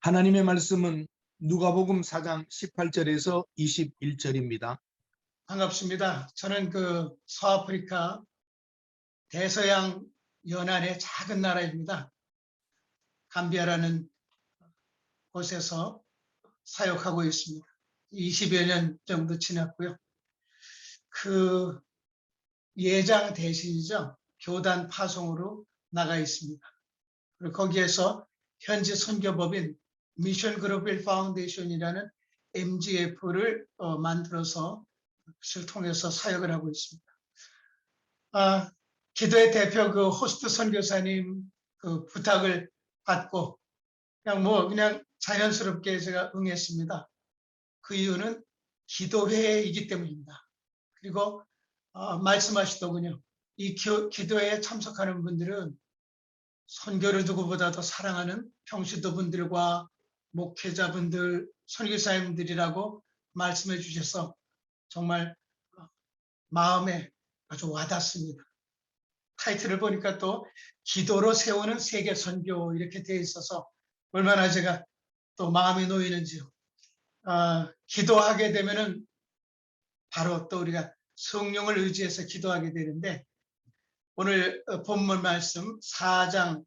하나님의 말씀은 누가복음 4장 18절에서 21절입니다. 반갑습니다. 저는 서아프리카 대서양 연안의 작은 나라입니다. 감비아라는 곳에서 사역하고 있습니다. 20여 년 정도 지났고요. 예장 대신이죠. 교단 파송으로 나가 있습니다. 그리고 거기에서 현지 선교법인 미션 글로벌 파운데이션이라는 MGF를 만들어서 그것을 통해서 사역을 하고 있습니다. 기도의 대표 호스트 선교사님 부탁을 받고 그냥 자연스럽게 제가 응했습니다. 그 이유는 기도회이기 때문입니다. 그리고 말씀하시더군요. 이 기도회에 참석하는 분들은 선교를 누구보다도 사랑하는 평신도분들과 목회자분들, 선교사님들이라고 말씀해 주셔서 정말 마음에 아주 와닿습니다. 타이틀을 보니까 또 기도로 세우는 세계 선교 이렇게 되어 있어서 얼마나 제가 또 마음이 놓이는지요. 기도하게 되면은 바로 또 우리가 성령을 의지해서 기도하게 되는데 오늘 본문 말씀 4장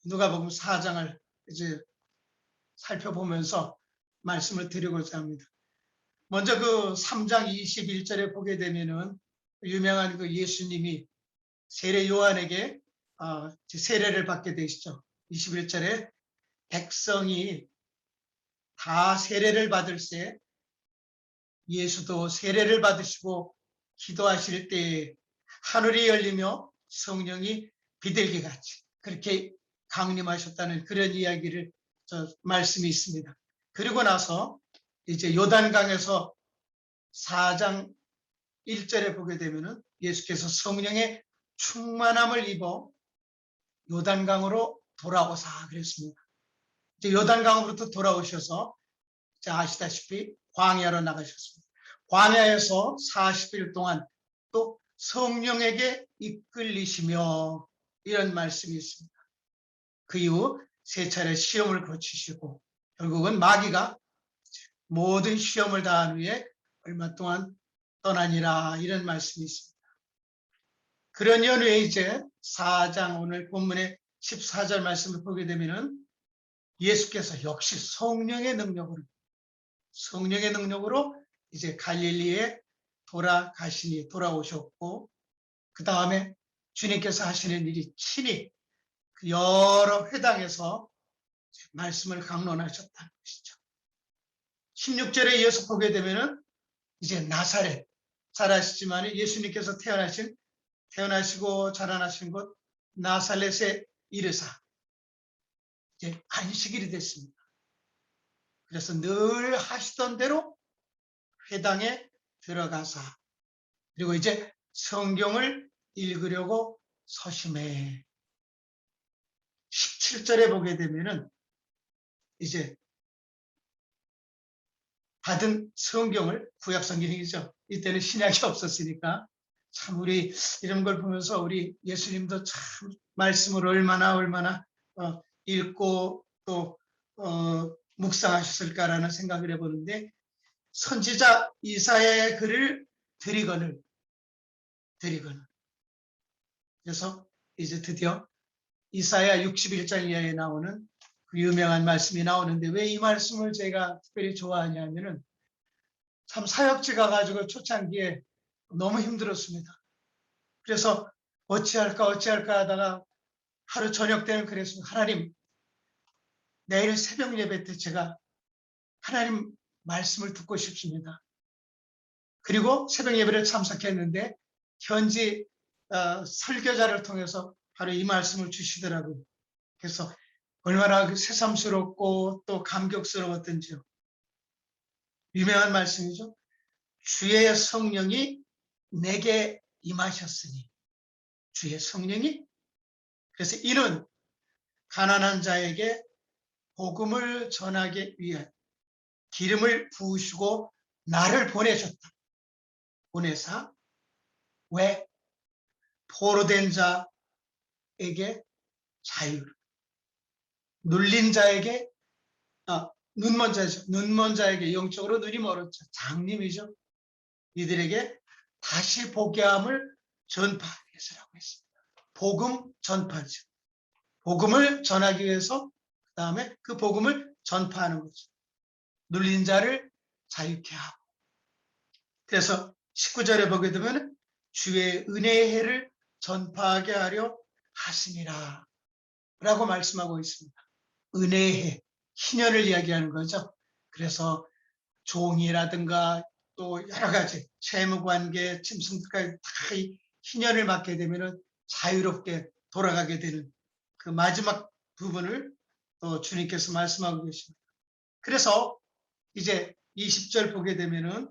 누가복음 4장을 이제 살펴보면서 말씀을 드리고자 합니다. 먼저 3장 21절에 보게 되면은 유명한 예수님이 세례 요한에게 세례를 받게 되시죠. 21절에 백성이 다 세례를 받을세 예수도 세례를 받으시고 기도하실 때에 하늘이 열리며 성령이 비둘기 같이 그렇게 강림하셨다는 그런 이야기를 말씀이 있습니다. 그리고 나서 이제 요단강에서 4장 1절에 보게 되면은 예수께서 성령의 충만함을 입어 요단강으로 돌아오사 그랬습니다. 이제 요단강으로부터 돌아오셔서 아시다시피 광야로 나가셨습니다. 광야에서 40일 동안 또 성령에게 이끌리시며 이런 말씀이 있습니다. 그 이후 3차례 시험을 거치시고 결국은 마귀가 모든 시험을 다한 후에 얼마 동안 떠나니라 이런 말씀이 있습니다. 그런 연후에 이제 4장 오늘 본문의 14절 말씀을 보게 되면은 예수께서 역시 성령의 능력으로 이제 갈릴리에 돌아오셨고 그 다음에 주님께서 하시는 일이 친히 여러 회당에서 말씀을 강론하셨다는 것이죠. 16절에 이어서 보게 되면은 이제 나사렛 잘 아시지만 예수님께서 태어나시고 자라나신 곳 나사렛에 이르사 이제 안식일이 됐습니다. 그래서 늘 하시던 대로 회당에 들어가사 그리고 이제 성경을 읽으려고 서심해 17절에 보게 되면은 이제 받은 성경을 구약 성경이죠. 이때는 신약이 없었으니까 참 우리 이런 걸 보면서 우리 예수님도 참 말씀을 얼마나 읽고 또 묵상하셨을까라는 생각을 해보는데 선지자 이사야의 글을 드리거늘 그래서 이제 드디어 이사야 61장 이하에 나오는 그 유명한 말씀이 나오는데 왜 이 말씀을 제가 특별히 좋아하냐면은 참 사역지 가가지고 초창기에 너무 힘들었습니다. 그래서 어찌할까 하다가 하루 저녁 때는 그랬습니다. 하나님 내일 새벽 예배 때 제가 하나님 말씀을 듣고 싶습니다. 그리고 새벽 예배를 참석했는데 현지 설교자를 통해서 바로 이 말씀을 주시더라고요. 그래서 얼마나 새삼스럽고 또 감격스러웠던지요. 유명한 말씀이죠. 주의 성령이 내게 임하셨으니 주의 성령이 그래서 이는 가난한 자에게 복음을 전하기 위해 기름을 부으시고 나를 보내사 왜 포로된 자에게 자유를 눌린 자에게 눈먼 자죠. 눈먼 자에게 영적으로 눈이 멀었죠. 장님이죠. 이들에게 다시 보게 함을 전파하기 위해서라고 했습니다. 복음 전파죠. 복음을 전하기 위해서 그 다음에 그 복음을 전파하는 거죠. 눌린 자를 자유케 하고. 그래서 19절에 보게 되면 주의 은혜의 해를 전파하게 하려 하시니라 라고 말씀하고 있습니다. 은혜의 해, 희년을 이야기하는 거죠. 그래서 종이라든가 또 여러 가지 채무관계, 짐승들까지 다 이 희년을 맞게 되면 자유롭게 돌아가게 되는 그 마지막 부분을 또 주님께서 말씀하고 계십니다. 그래서 이제 20절 보게 되면은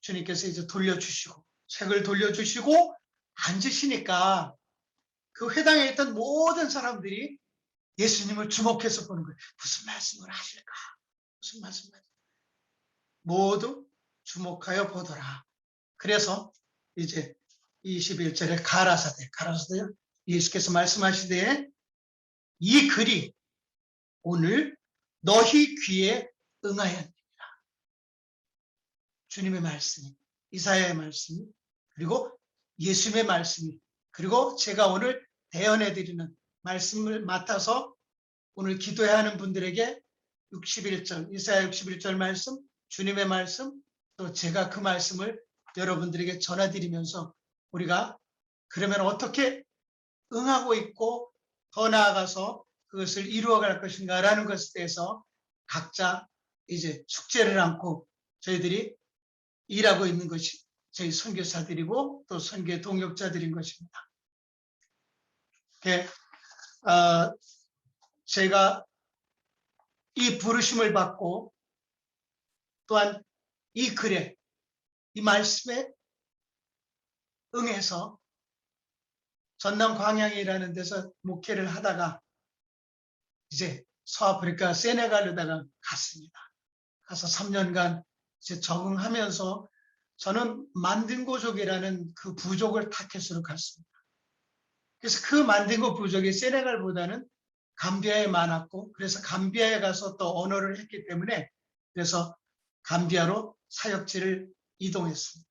주님께서 이제 돌려주시고 책을 돌려주시고 앉으시니까 그 회당에 있던 모든 사람들이 예수님을 주목해서 보는 거예요. 무슨 말씀을 하실까? 무슨 말씀을 하실까? 모두 주목하여 보더라. 그래서 이제 21절에 가라사대요. 예수께서 말씀하시되 이 글이 오늘 너희 귀에 응하였느니라. 주님의 말씀이, 이사야의 말씀이, 그리고 예수님의 말씀이, 그리고 제가 오늘 대언해드리는 말씀을 맡아서 오늘 기도해야 하는 분들에게 61절, 이사야 61절 말씀, 주님의 말씀, 또 제가 그 말씀을 여러분들에게 전해드리면서 우리가 그러면 어떻게 응하고 있고 더 나아가서 그것을 이루어갈 것인가라는 것에 대해서 각자 이제 숙제를 안고 저희들이 일하고 있는 것이 저희 선교사들이고 또 선교 동역자들인 것입니다. 제가 이 부르심을 받고 또한 이 글에 이 말씀에 응해서 전남 광양이라는 데서 목회를 하다가 이제 서아프리카 세네갈로다가 갔습니다. 가서 3년간 이제 적응하면서 저는 만딩고족이라는 그 부족을 타켓으로 갔습니다. 그래서 그 만딩고 부족이 세네갈보다는 감비아에 많았고 그래서 감비아에 가서 또 언어를 했기 때문에 그래서 감비아로 사역지를 이동했습니다.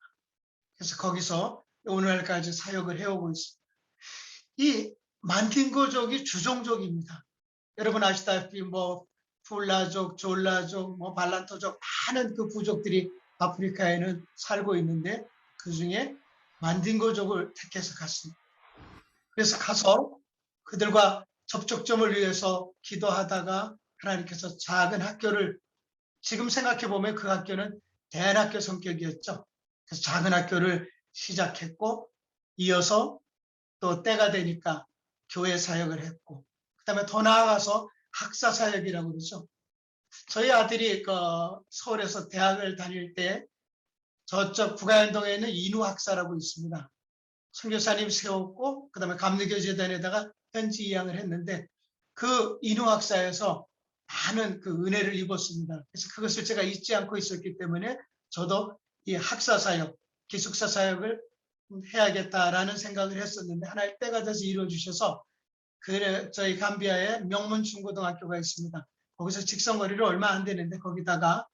그래서 거기서 오늘까지 사역을 해오고 있습니다. 이 만딩고족이 주종족입니다. 여러분 아시다시피 뭐 풀라족, 졸라족, 뭐 발란토족 많은 그 부족들이 아프리카에는 살고 있는데 그 중에 만딩고족을 택해서 갔습니다. 그래서 가서 그들과 접촉점을 위해서 기도하다가 하나님께서 작은 학교를 지금 생각해 보면 그 학교는 대안학교 성격이었죠. 그래서 작은 학교를 시작했고 이어서 또 때가 되니까 교회 사역을 했고 그다음에 더 나아가서 학사 사역이라고 그러죠. 저희 아들이 서울에서 대학을 다닐 때 저쪽 북아현동에 있는 인후학사라고 있습니다. 선교사님 세웠고 그다음에 감리교재단에다가 현지 이양을 했는데 그 인후학사에서 많은 그 은혜를 입었습니다. 그래서 그것을 제가 잊지 않고 있었기 때문에 저도 이 학사 사역, 기숙사 사역을 해야겠다라는 생각을 했었는데 하나의 때가 돼서 이루어 주셔서 저희 감비아에 명문 중고등학교가 있습니다. 거기서 직선거리로 얼마 안 되는데 거기다가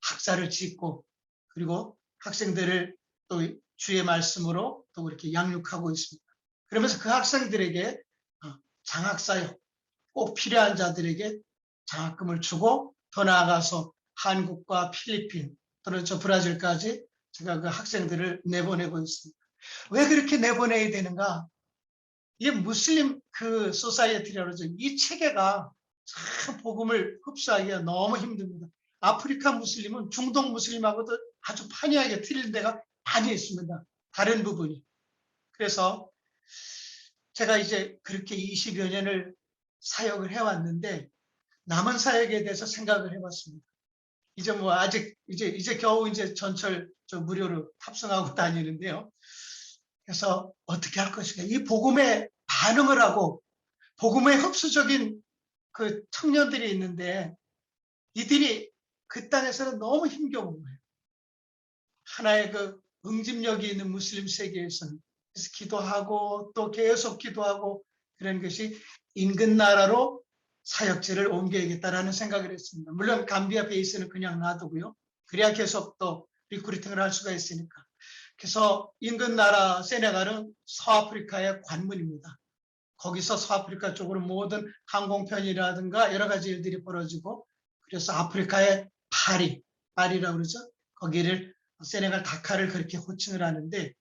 학사를 짓고 그리고 학생들을 또 주의 말씀으로 또 그렇게 양육하고 있습니다. 그러면서 그 학생들에게 장학사역 꼭 필요한 자들에게 장학금을 주고 더 나아가서 한국과 필리핀 또는 저 브라질까지 제가 그 학생들을 내보내고 있습니다. 왜 그렇게 내보내야 되는가? 이게 무슬림 그 소사이어티라고 그러죠. 이 체계가 참 복음을 흡수하기가 너무 힘듭니다. 아프리카 무슬림은 중동 무슬림하고도 아주 판이하게 틀린 데가 많이 있습니다. 다른 부분이. 그래서 제가 이제 그렇게 20여 년을 사역을 해왔는데 남은 사역에 대해서 생각을 해봤습니다. 이제 뭐 아직 이제 겨우 이제 전철 무료로 탑승하고 다니는데요. 그래서 어떻게 할 것인가? 이 복음에 반응을 하고 복음의 흡수적인 그 청년들이 있는데 이들이 그 땅에서는 너무 힘겨운 거예요. 하나의 그 응집력이 있는 무슬림 세계에서는 그래서 기도하고 또 계속 기도하고 그런 것이 인근 나라로 사역지를 옮겨야겠다라는 생각을 했습니다. 물론 감비아 베이스는 그냥 놔두고요. 그래야 계속 또 리크루팅을 할 수가 있으니까. 그래서 인근 나라 세네갈은 서아프리카의 관문입니다. 거기서 서아프리카 쪽으로 모든 항공편이라든가 여러 가지 일들이 벌어지고, 그래서 아프리카의 파리라고 그러죠. 거기를 세네갈 다카를 그렇게 호칭을 하는데,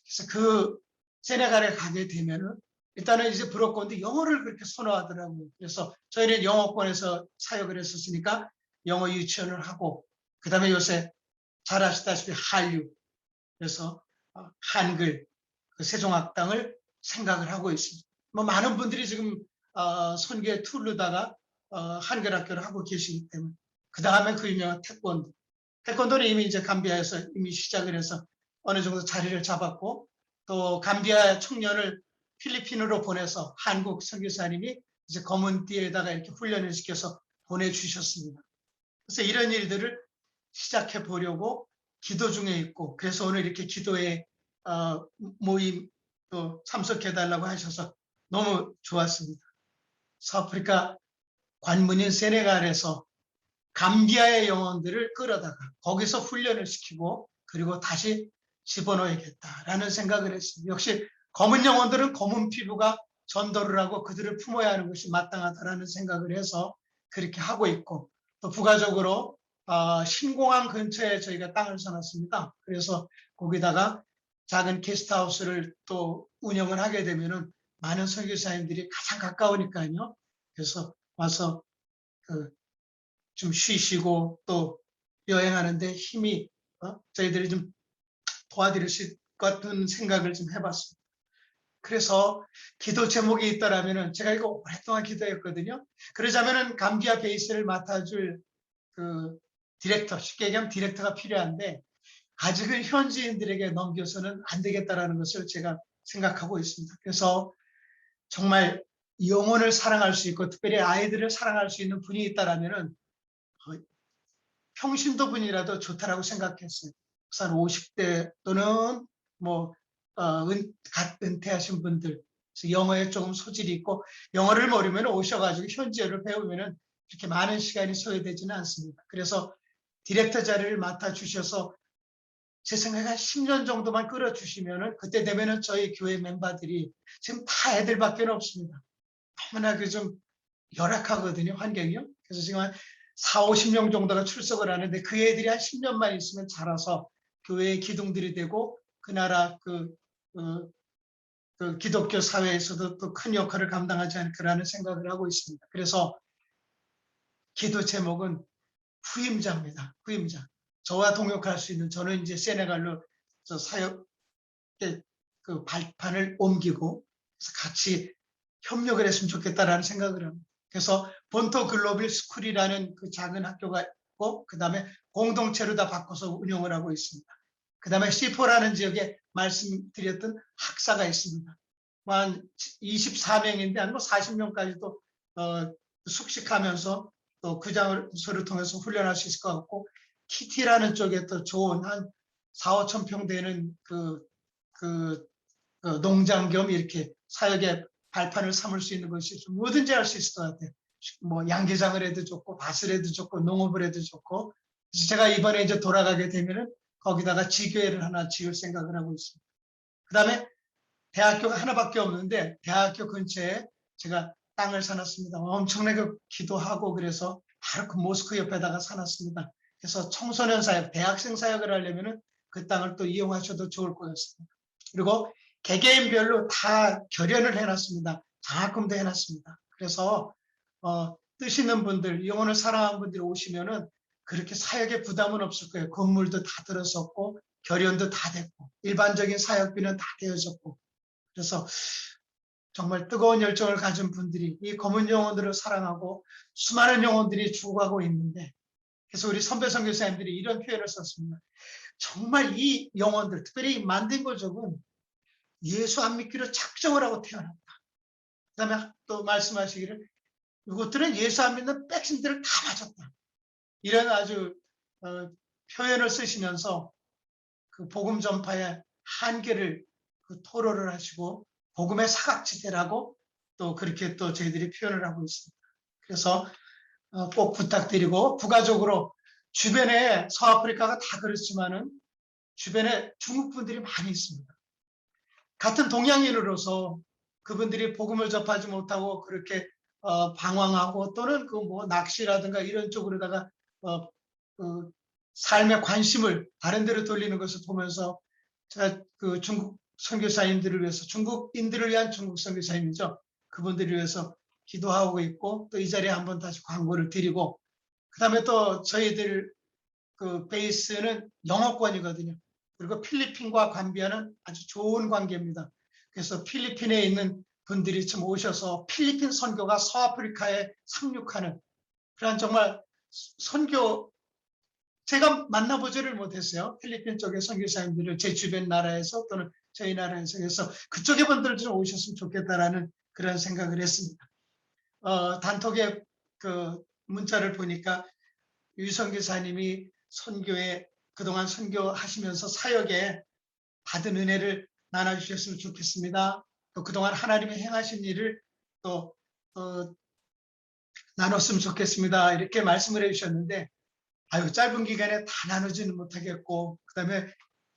그래서 그 세네갈에 가게 되면은 일단은 이제 브로커인데 영어를 그렇게 선호하더라고요. 그래서 저희는 영어권에서 사역을 했었으니까 영어 유치원을 하고, 그 다음에 요새 잘 아시다시피 한류, 그래서 한글, 그 세종학당을 생각을 하고 있습니다. 뭐 많은 분들이 지금 선교의 툴로다가 한글 학교를 하고 계시기 때문에, 그 다음에 그 유명한 태권도는 이미 이제 감비아에서 이미 시작을 해서 어느 정도 자리를 잡았고, 또 감비아 청년을 필리핀으로 보내서 한국 선교사님이 이제 검은 띠에다가 이렇게 훈련을 시켜서 보내주셨습니다. 그래서 이런 일들을 시작해 보려고 기도 중에 있고, 그래서 오늘 이렇게 기도에 모임 또 참석해 달라고 하셔서 너무 좋았습니다. 서아프리카 관문인 세네갈에서 감비아의 영혼들을 끌어다가 거기서 훈련을 시키고 그리고 다시 집어넣어야겠다라는 생각을 했습니다. 역시 검은 영혼들은 검은 피부가 전도를 하고 그들을 품어야 하는 것이 마땅하다라는 생각을 해서 그렇게 하고 있고, 또 부가적으로 신공항 근처에 저희가 땅을 사놨습니다. 그래서 거기다가 작은 게스트하우스를 또 운영을 하게 되면은 많은 선교사님들이 가장 가까우니까요. 그래서 와서 좀 쉬시고 또 여행하는데 힘이 저희들이 좀 도와드릴 수 있을 것 같은 생각을 좀 해봤습니다. 그래서 기도 제목이 있더라면은, 제가 이거 오랫동안 기도했거든요. 그러자면은 감비아 베이스를 맡아줄 그 디렉터, 쉽게 얘기하면 디렉터가 필요한데 아직은 현지인들에게 넘겨서는 안 되겠다라는 것을 제가 생각하고 있습니다. 그래서 정말 영혼을 사랑할 수 있고 특별히 아이들을 사랑할 수 있는 분이 있다라면은 평신도 분이라도 좋다라고 생각했어요. 한 50대 또는 뭐 은퇴하신 분들, 영어에 조금 소질이 있고 영어를 모르면 오셔가지고 현지어를 배우면은 그렇게 많은 시간이 소요되지는 않습니다. 그래서 디렉터 자리를 맡아주셔서 제 생각에 한 10년 정도만 끌어주시면은 그때 되면은 저희 교회 멤버들이 지금 다 애들밖에 없습니다. 너무나 좀 열악하거든요, 환경이요. 그래서 지금 한 4, 50명 정도가 출석을 하는데 그 애들이 한 10년만 있으면 자라서 교회의 기둥들이 되고 그 나라 그 기독교 사회에서도 또 큰 역할을 감당하지 않을까라는 생각을 하고 있습니다. 그래서 기도 제목은 후임자입니다. 후임자. 저와 동역할 수 있는, 저는 이제 세네갈로 사역 그 발판을 옮기고 같이 협력을 했으면 좋겠다라는 생각을 합니다. 그래서 본토 글로벌 스쿨이라는 그 작은 학교가 있고, 그 다음에 공동체로 다 바꿔서 운영을 하고 있습니다. 그 다음에 C4라는 지역에 말씀드렸던 학사가 있습니다. 한 24명인데 한 40명까지도 숙식하면서 또 그 장소를 통해서 훈련할 수 있을 것 같고, 키티라는 쪽에 또 좋은 한 4, 5천 평 되는 그 농장 겸 이렇게 사역의 발판을 삼을 수 있는 것이 좀 뭐든지 할 수 있을 것 같아요. 뭐 양계장을 해도 좋고 밭을 해도 좋고 농업을 해도 좋고. 그래서 제가 이번에 이제 돌아가게 되면은 거기다가 지교회를 하나 지을 생각을 하고 있습니다. 그다음에 대학교가 하나밖에 없는데 대학교 근처에 제가 땅을 사놨습니다. 엄청나게 기도하고 그래서 바로 그 모스크 옆에다가 사놨습니다. 그래서 청소년 사역, 대학생 사역을 하려면은 그 땅을 또 이용하셔도 좋을 것 같습니다. 그리고 개개인별로 다 결연을 해놨습니다. 장학금도 해놨습니다. 그래서 뜻 있는 분들, 영혼을 사랑하는 분들이 오시면은 그렇게 사역에 부담은 없을 거예요. 건물도 다 들어섰고 결연도 다 됐고 일반적인 사역비는 다 되어졌고, 그래서 정말 뜨거운 열정을 가진 분들이 이 검은 영혼들을 사랑하고 수많은 영혼들이 죽어가고 있는데, 그래서 우리 선배 선교사님들이 이런 표현을 썼습니다. 정말 이 영혼들, 특별히 만든 거족은 예수 안 믿기로 작정을 하고 태어났다. 그 다음에 또 말씀하시기를 이것들은 예수 안 믿는 백신들을 다 맞았다. 이런 아주 표현을 쓰시면서 그 복음 전파의 한계를 토로를 하시고 복음의 사각지대라고 또 그렇게 또 저희들이 표현을 하고 있습니다. 그래서 꼭 부탁드리고 부가적으로 주변에 서아프리카가 다 그렇지만은 주변에 중국 분들이 많이 있습니다. 같은 동양인으로서 그분들이 복음을 접하지 못하고 그렇게 방황하고 또는 그 뭐 낚시라든가 이런 쪽으로다가 그 삶의 관심을 다른 데로 돌리는 것을 보면서 제가 그 중국 선교사님들을 위해서 중국인들을 위한 중국 선교사님이죠. 그분들을 위해서 기도하고 있고 또 이 자리에 한번 다시 광고를 드리고 그다음에 또 저희들 그 베이스는 영어권이거든요. 그리고 필리핀과 감비아는 아주 좋은 관계입니다. 그래서 필리핀에 있는 분들이 좀 오셔서 필리핀 선교가 서아프리카에 상륙하는 그런 정말 선교 제가 만나보지를 못했어요. 필리핀 쪽의 선교사님들을 제 주변 나라에서 또는 저희 나라에서 그래서 그쪽의 분들 좀 오셨으면 좋겠다라는 그런 생각을 했습니다. 단톡에 그 문자를 보니까 유 선교사님이 선교에 그동안 선교하시면서 사역에 받은 은혜를 나눠주셨으면 좋겠습니다. 또 그동안 하나님이 행하신 일을 또 나눴으면 좋겠습니다. 이렇게 말씀을 해주셨는데 아유 짧은 기간에 다 나누지는 못하겠고 그다음에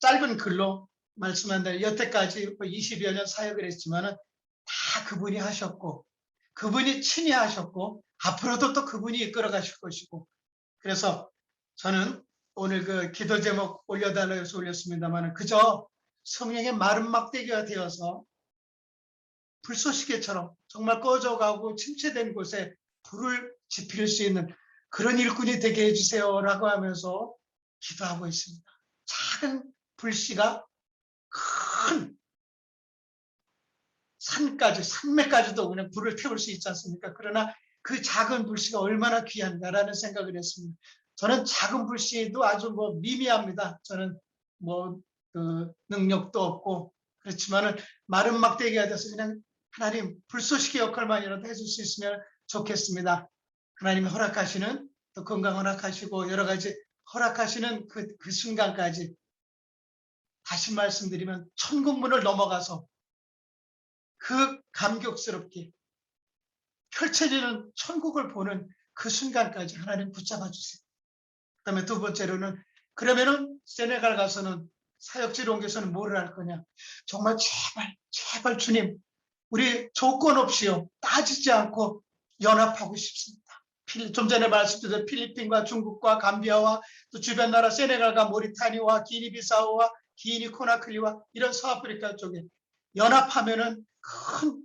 짧은 글로 말씀한다. 여태까지 20여 년 사역을 했지만은 다 그분이 하셨고 그분이 친히 하셨고 앞으로도 또 그분이 이끌어 가실 것이고 그래서 저는 오늘 그 기도 제목 올려달라고 해서 올렸습니다만 그저 성령의 마른 막대기가 되어서 불쏘시개처럼 정말 꺼져가고 침체된 곳에 불을 지필 수 있는 그런 일꾼이 되게 해주세요라고 하면서 기도하고 있습니다. 작은 불씨가 큰 산까지 산맥까지도 그냥 불을 태울 수 있지 않습니까? 그러나 그 작은 불씨가 얼마나 귀한가라는 생각을 했습니다. 저는 작은 불씨도 아주 뭐 미미합니다. 저는 뭐 그 능력도 없고 그렇지만은 마른 막대기가 돼서 그냥 하나님 불쏘시개 역할만이라도 해줄 수 있으면 좋겠습니다. 하나님이 허락하시는 또 건강 허락하시고 여러 가지 허락하시는 그 순간까지 다시 말씀드리면 천국문을 넘어가서 그 감격스럽게 펼쳐지는 천국을 보는 그 순간까지 하나님 붙잡아 주세요. 그다음에 두 번째로는 그러면은 세네갈 가서는 사역지로 옮겨서는 뭐를 할 거냐? 정말 제발 주님 우리 조건 없이요 따지지 않고 연합하고 싶습니다. 좀 전에 말씀드린 필리핀과 중국과 감비아와 또 주변 나라 세네갈과 모리타니와 기니비사우와 기니코나클리와 이런 서아프리카 쪽에 연합하면은 큰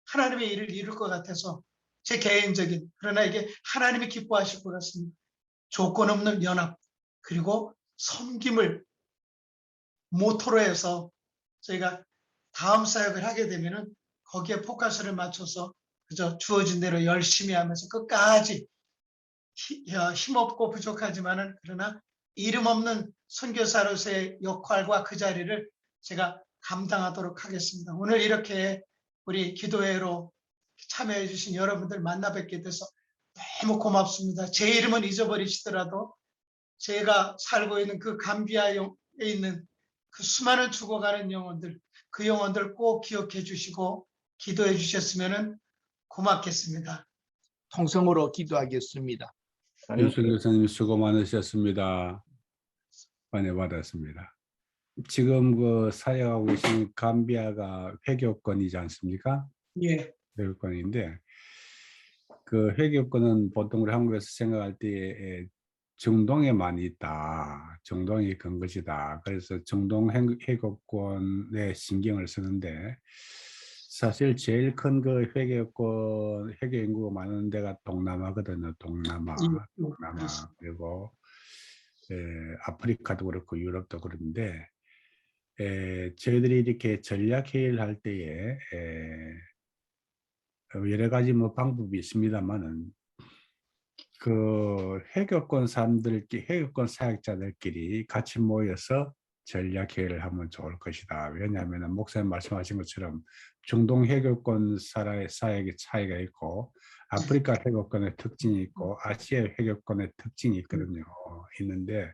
하나님의 일을 이룰 것 같아서 제 개인적인 그러나 이게 하나님이 기뻐하실 것 같습니다. 조건 없는 연합 그리고 섬김을 모토로 해서 저희가 다음 사역을 하게 되면은 거기에 포커스를 맞춰서 그저 주어진 대로 열심히 하면서 끝까지 힘없고 부족하지만은 그러나 이름 없는 선교사로서의 역할과 그 자리를 제가 감당하도록 하겠습니다. 오늘 이렇게 우리 기도회로 참여해 주신 여러분들 만나 뵙게 돼서 너무 고맙습니다. 제 이름은 잊어버리시더라도 제가 살고 있는 그 감비아에 있는 그 수많은 죽어가는 영혼들 그 영혼들 꼭 기억해 주시고 기도해 주셨으면 고맙겠습니다. 통성으로 기도하겠습니다. 윤순 교사님 수고 많으셨습니다. 많이 받았습니다. 지금 그 사역하고 계신 감비아가 회교권이지 않습니까? 예. 회교권인데 그 회교권은 보통 우리 한국에서 생각할 때 중동에 많이 있다. 중동이 큰 것이다. 그래서 중동 회교권에 신경을 쓰는데 사실 제일 큰 그 회교 인구가 많은 데가 동남아거든요. 동남아. 그리고 아프리카도 그렇고 유럽도 그런데 저희들이 이렇게 전략 회의를 할 때에 여러 가지 뭐 방법이 있습니다만은 그 회교권 사람들끼리 회교권 사역자들끼리 같이 모여서 전략 회의를 하면 좋을 것이다. 왜냐하면 목사님 말씀하신 것처럼 중동 회교권 사역의 차이가 있고 아프리카 회교권의 특징이 있고 아시아 회교권의 특징이 있거든요. 있는데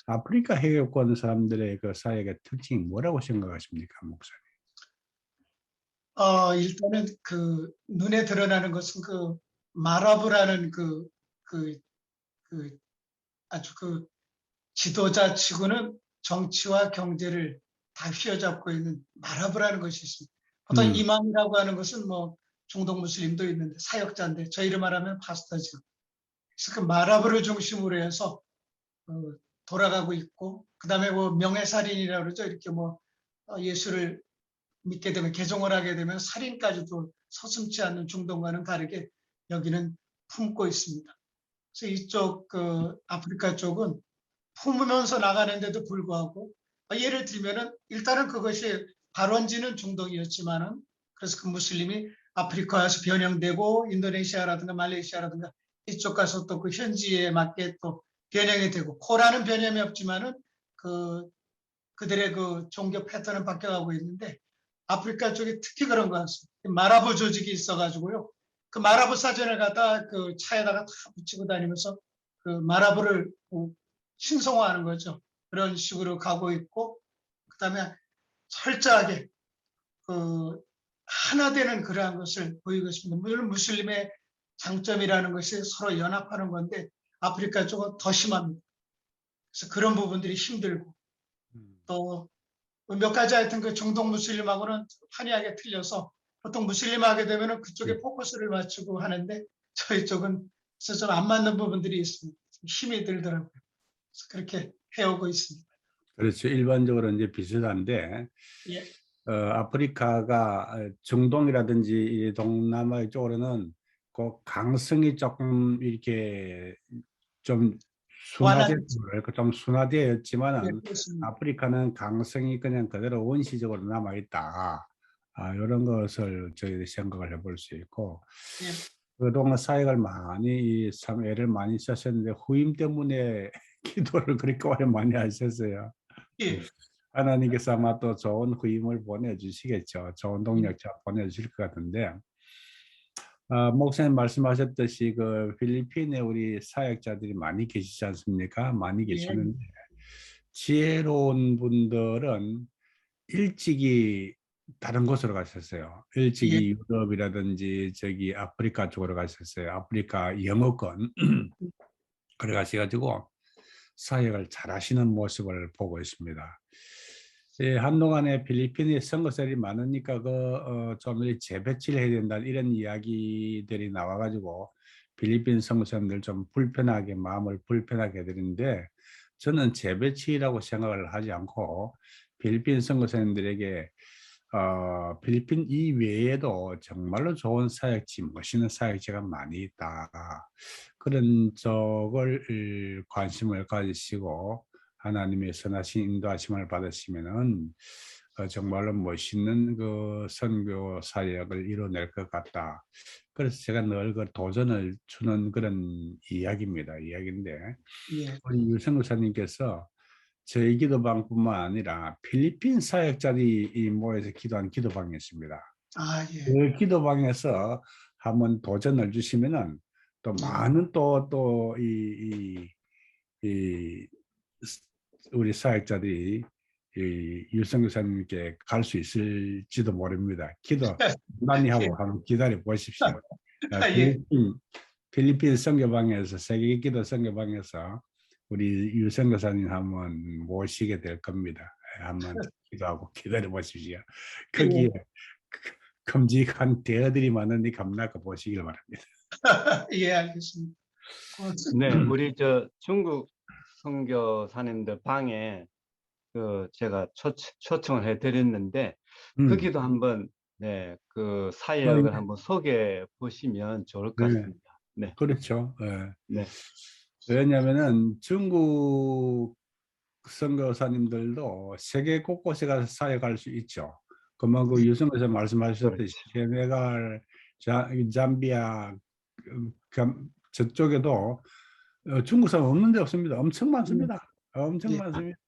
아프리카 회교권 사람들의 그 사역의 특징이 뭐라고 생각하십니까, 목사님? 일단은 그 눈에 드러나는 것은 그 마라브라는 아주 지도자 치고는 정치와 경제를 다 휘어잡고 있는 마라브라는 것이 있습니다. 보통 이맘이라고 하는 것은 뭐 중동 무슬림도 있는데 사역자인데 저희로 말하면 파스터죠. 그래서 그 마라브를 중심으로 해서 돌아가고 있고, 그 다음에 뭐 명예살인이라고 그러죠. 이렇게 뭐 예수를 믿게 되면, 개종을 하게 되면 살인까지도 서슴지 않는 중동과는 다르게 여기는 품고 있습니다. 그래서 이쪽 아프리카 쪽은 품으면서 나가는데도 불구하고, 예를 들면은 일단은 그것이 발원지는 중동이었지만은, 그래서 그 무슬림이 아프리카에서 변형되고 인도네시아라든가 말레이시아라든가 이쪽 가서 또 그 현지에 맞게 또 변형이 되고, 코라는 변형이 없지만은 그들의 그 종교 패턴은 바뀌어가고 있는데, 아프리카 쪽이 특히 그런 것 같습니다. 마라부 조직이 있어가지고요. 그 마라부 사전을 갖다 그 차에다가 다 붙이고 다니면서 그 마라부를 신성화하는 거죠. 그런 식으로 가고 있고, 그다음에 철저하게 하나 되는 그러한 것을 보이고 있습니다. 물론 무슬림의 장점이라는 것이 서로 연합하는 건데 아프리카 쪽은 더 심합니다. 그래서 그런 부분들이 힘들고, 또 몇 가지 하여튼 그 중동 무슬림하고는 환희하게 틀려서 보통 무슬림 하게 되면은 그쪽에 포커스를 맞추고 하는데 저희 쪽은 좀 안 맞는 부분들이 있습니다. 힘이 들더라고요. 그래서 그렇게 해오고 있습니다. 그렇죠. 일반적으로 이제 비슷한데, 예. 아프리카가 중동이라든지 이 동남아 쪽으로는 그 강성이 조금 이렇게 좀 예, 순화되었지만은 그렇습니다. 아프리카는 강성이 그냥 그대로 원시적으로 남아 있다. 이런 것을 저희들이 생각을 해볼 수 있고, 예. 그동안 사역을 많이 참 애를 많이 썼었는데 후임 때문에 기도를 그렇게 오래 많이 하셨어요. 예. 하나님께서 아마 또 좋은 후임을 보내주시겠죠. 좋은 동력자 보내주실 것 같은데, 목사님 말씀하셨듯이 그 필리핀에 우리 사역자들이 많이 계시지 않습니까? 많이 예. 계시는데, 지혜로운 분들은 일찍이 다른 곳으로 가셨어요. 예. 일찍이 유럽이라든지 저기 아프리카 쪽으로 가셨어요. 아프리카 영어권. 그래 가셔가지고 사역을 잘 하시는 모습을 보고 있습니다. 한동안에 필리핀에 선거설이 많으니까 좀 재배치를 해야 된다 이런 이야기들이 나와가지고 필리핀 선거사람들 좀 불편하게 마음을 불편하게 해드리는데, 저는 재배치라고 생각을 하지 않고 필리핀 선거사님들에게 필리핀 이외에도 정말로 좋은 사역지, 멋있는 사역지가 많이 있다. 그런 쪽을 관심을 가지시고 하나님의 선하신 인도하심을 받으시면은 정말로 멋있는 그 선교 사역을 이뤄낼 것 같다. 그래서 제가 늘 그 도전을 주는 그런 이야기인데, 예. 우리 유성 목사님께서 저희 기도방뿐만 아니라 필리핀 사역자들이 모여서 기도한 기도방이 있습니다. 예. 그 기도방에서 한번 도전을 주시면은 또 많은 이 우리 사역자들이 이 유성교사님께 갈 수 있을지도 모릅니다. 기도 많이 하고 한번 기다려 보십시오. 예. 필리핀 선교방에서 세계 기도 선교방에서 우리 유성교사님 한번 모시게 될 겁니다. 한번 기도하고 기다려 보십시오. 거기에 큼직한 대어들이 많으니 겁나고 보시길 바랍니다. 예, 알겠습니다. 네, 우리 중국 선교사님들 방에 제가 초청을 해드렸는데 거기도 한번 그 사역을 한번 소개해 보시면 좋을 것 같습니다. 네, 그렇죠. 네, 왜냐하면은 중국 선교사님들도 세계 곳곳에 가서 사역할 수 있죠. 그만 그 유성에서 말씀하셨듯이 세네갈, 잠비아, 저쪽에도 중국 사람 없는 데 없습니다. 엄청 많습니다. 엄청 예. 많습니다.